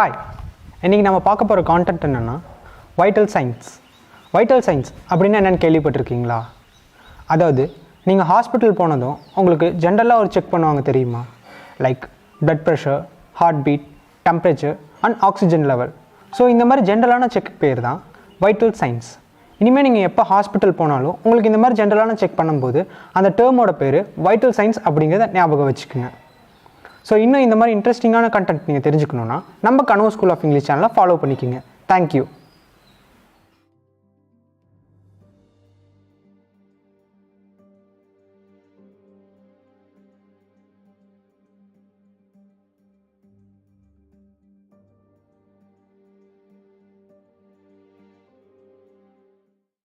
Hi, இன்றைக்கி நம்ம பார்க்க போகிற கான்டென்ட் என்னென்னா வைட்டல் சைன்ஸ். வைட்டல் சைன்ஸ் அப்படின்னா என்னென்னு கேள்விப்பட்டிருக்கீங்களா? அதாவது நீங்கள் ஹாஸ்பிட்டல் போனதும் உங்களுக்கு ஜென்ரலாக ஒரு செக் பண்ணுவாங்க தெரியுமா? Like blood pressure, heart beat, temperature and oxygen level. So இந்த மாதிரி ஜென்ரலான செக் பேர் தான் வைட்டல் சைன்ஸ். இனிமேல் நீங்கள் எப்போ ஹாஸ்பிட்டல் போனாலும் உங்களுக்கு இந்த மாதிரி ஜென்ரலான செக் பண்ணும்போது அந்த டேர்மோட பேர் வைட்டல் சைன்ஸ் அப்படிங்கிறத ஞாபகம் வச்சுக்கோங்க. ஸோ இன்னும் இந்த மாதிரி இன்ட்ரெஸ்டிங்கான கண்டென்ட் நீங்கள் தெரிஞ்சுக்கணுன்னா நம்ம கனவு ஸ்கூல் ஆஃப் இங்கிலீஷ் சேனலை ஃபாலோ பண்ணிக்கோங்க. தேங்க்யூ.